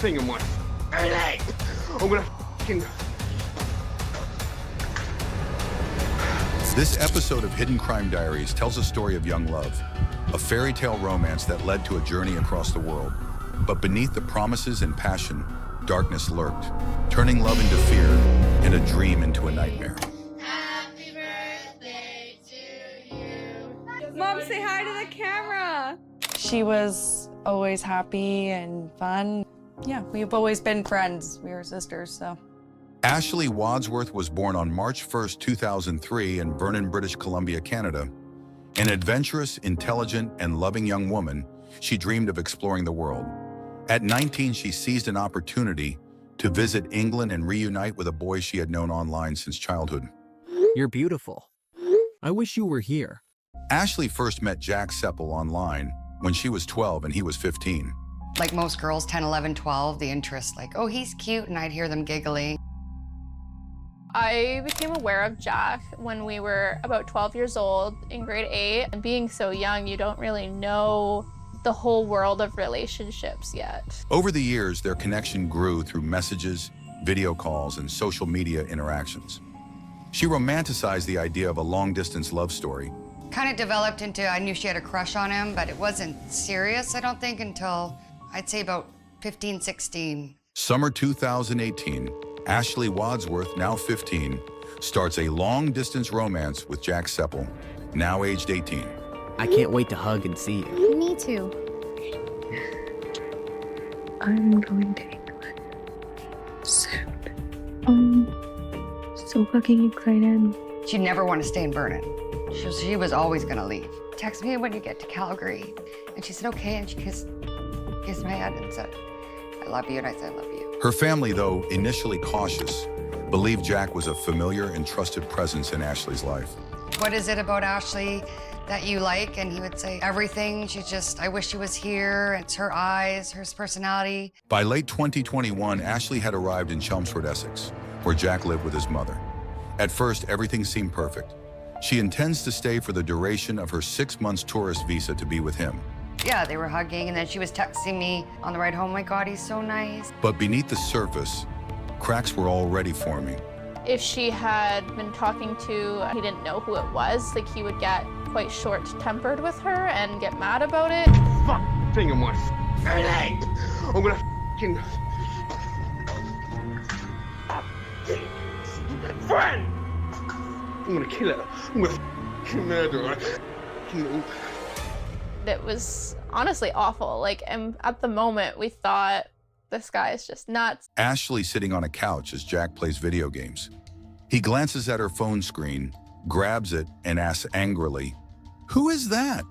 thing in my leg. I'm gonna fucking... This episode of Hidden Crime Diaries tells a story of young love, a fairy tale romance that led to a journey across the world. But beneath the promises and passion, darkness lurked, turning love into fear and a dream into a nightmare. Happy birthday to you. Mom, say hi to the camera. She was always happy and fun. Yeah, we've always been friends. We were sisters, so. Ashley Wadsworth was born on March 1st, 2003 in Vernon, British Columbia, Canada. An adventurous, intelligent, and loving young woman, she dreamed of exploring the world. At 19, she seized an opportunity to visit England and reunite with a boy she had known online since childhood. You're beautiful. I wish you were here. Ashley first met Jack Seppel online when she was 12 and he was 15. Like most girls, 10, 11, 12, the interest, like, oh, he's cute, and I'd hear them giggling. I became aware of Jack when we were about 12 years old in grade 8. And being so young, you don't really know the whole world of relationships yet. Over the years, their connection grew through messages, video calls, and social media interactions. She romanticized the idea of a long-distance love story. Kind of developed into, I knew she had a crush on him, but it wasn't serious, I don't think, until I'd say about 15, 16. Summer 2018, Ashley Wadsworth, now 15, starts a long-distance romance with Jack Seppel, now aged 18. I can't wait to hug and see you. Me too. I'm going to England soon. I'm so fucking excited. She'd never want to stay in Vernon. She was always gonna leave. Text me when you get to Calgary. And she said, okay, and she kissed my head and said, I love you, and I said, I love you. Her family, though initially cautious, believed Jack was a familiar and trusted presence in Ashley's life. What is it about Ashley that you like? And he would say, everything. She's just, I wish she was here. It's her eyes, her personality. By late 2021, Ashley had arrived in Chelmsford, Essex, where Jack lived with his mother. At first, everything seemed perfect. She intends to stay for the duration of her 6 months tourist visa to be with him. Yeah, they were hugging, and then she was texting me on the ride home, my God, he's so nice. But beneath the surface, cracks were already forming. If she had been talking to, he didn't know who it was, like he would get quite short-tempered with her and get mad about it. Fuck thing in my leg. I'm gonna fucking... Friend! I'm gonna kill her. I'm gonna fucking murder her. It was honestly awful. Like, and at the moment, we thought, this guy is just nuts. Ashley sitting on a couch as Jack plays video games. He glances at her phone screen, grabs it, and asks angrily, "Who is that?"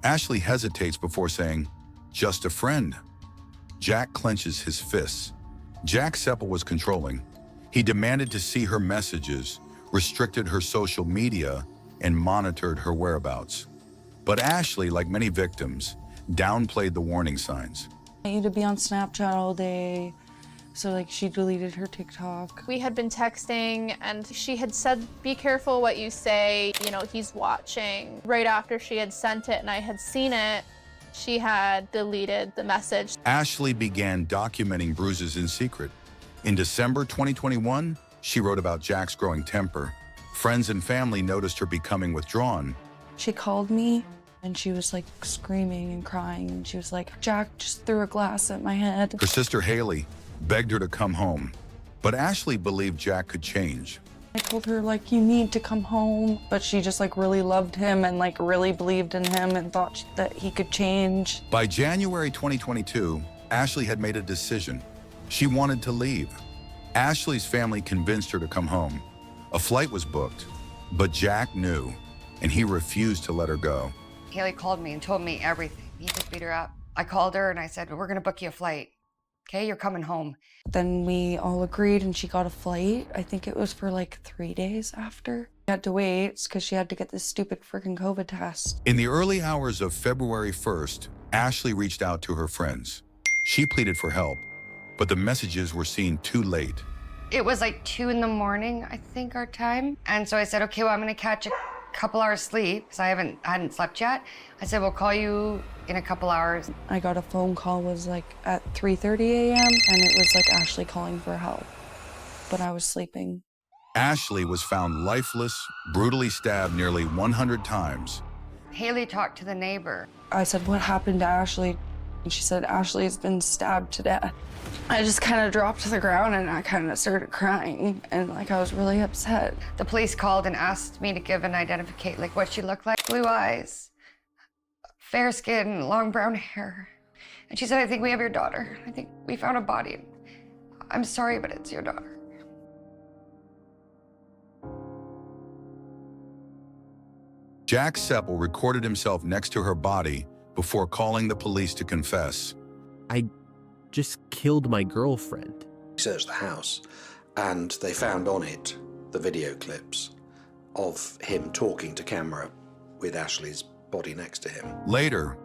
Ashley hesitates before saying, "Just a friend." Jack clenches his fists. Jack Seppel was controlling. He demanded to see her messages, restricted her social media, and monitored her whereabouts. But Ashley, like many victims, downplayed the warning signs. I need to be on Snapchat all day. So like she deleted her TikTok. We had been texting and she had said, be careful what you say, you know, he's watching. Right after she had sent it and I had seen it, she had deleted the message. Ashley began documenting bruises in secret. In December 2021, she wrote about Jack's growing temper. Friends and family noticed her becoming withdrawn. She called me and she was like screaming and crying. And she was like, Jack just threw a glass at my head. Her sister Haley begged her to come home. But Ashley believed Jack could change. I told her like, you need to come home. But she just like really loved him and like really believed in him and thought that he could change. By January 2022, Ashley had made a decision. She wanted to leave. Ashley's family convinced her to come home. A flight was booked, but Jack knew, and he refused to let her go. Haley called me and told me everything. He just beat her up. I called her and I said, we're gonna book you a flight. Okay, you're coming home. Then we all agreed and she got a flight. I think it was for like 3 days after. She had to wait because she had to get this stupid freaking COVID test. In the early hours of February 1st, Ashley reached out to her friends. She pleaded for help, but the messages were seen too late. It was like 2 in the morning, I think, our time. And so I said, okay, well, I'm gonna catch a couple hours sleep because I hadn't slept yet. I said, we'll call you in a couple hours. I got a phone call, was like at 3:30 a.m. and it was like Ashley calling for help, but I was sleeping. Ashley was found lifeless, brutally stabbed nearly 100 times. Haley talked to the neighbor. I said, what happened to Ashley? And she said, Ashley's been stabbed to death. I just kind of dropped to the ground and I kind of started crying and like I was really upset. The police called and asked me to give an identification, like what she looked like. Blue eyes, fair skin, long brown hair. And she said, I think we have your daughter. I think we found a body. I'm sorry, but it's your daughter. Jack Seppel recorded himself next to her body before calling the police to confess. I just killed my girlfriend. Searched the house and they found on it the video clips of him talking to camera with Ashley's body next to him. Later,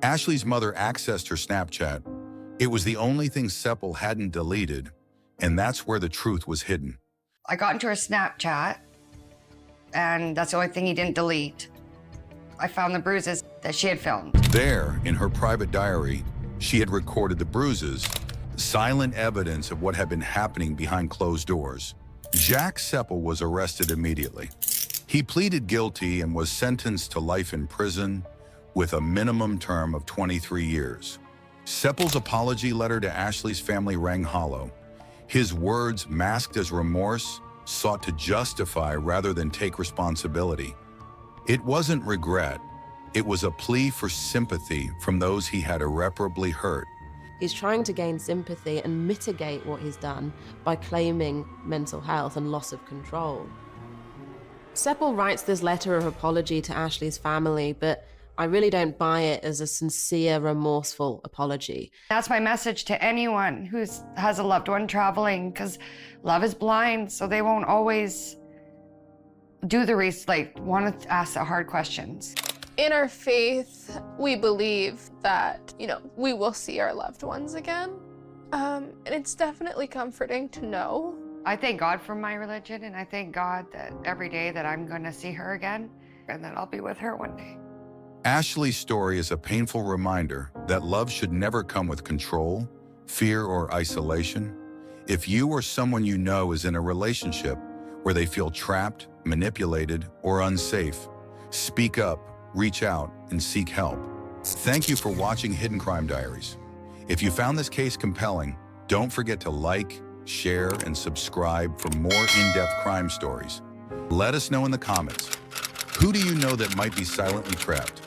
Ashley's mother accessed her Snapchat. It was the only thing Seppel hadn't deleted, and that's where the truth was hidden. I got into her Snapchat, and that's the only thing he didn't delete. I found the bruises that she had filmed. There, in her private diary, she had recorded the bruises, silent evidence of what had been happening behind closed doors. Jack Seppel was arrested immediately. He pleaded guilty and was sentenced to life in prison with a minimum term of 23 years. Seppel's apology letter to Ashley's family rang hollow. His words, masked as remorse, sought to justify rather than take responsibility. It wasn't regret. It was a plea for sympathy from those he had irreparably hurt. He's trying to gain sympathy and mitigate what he's done by claiming mental health and loss of control. Seppel writes this letter of apology to Ashley's family, but I really don't buy it as a sincere, remorseful apology. That's my message to anyone who has a loved one traveling, because love is blind, so they won't always do the want to ask the hard questions. In our faith, we believe that, we will see our loved ones again. And it's definitely comforting to know. I thank God for my religion, and I thank God that every day that I'm going to see her again, and that I'll be with her one day. Ashley's story is a painful reminder that love should never come with control, fear, or isolation. If you or someone you know is in a relationship where they feel trapped, manipulated, or unsafe, speak up, reach out, and seek help. Thank you for watching Hidden Crime Diaries. If you found this case compelling, don't forget to like, share, and subscribe for more in-depth crime stories. Let us know in the comments, who do you know that might be silently trapped?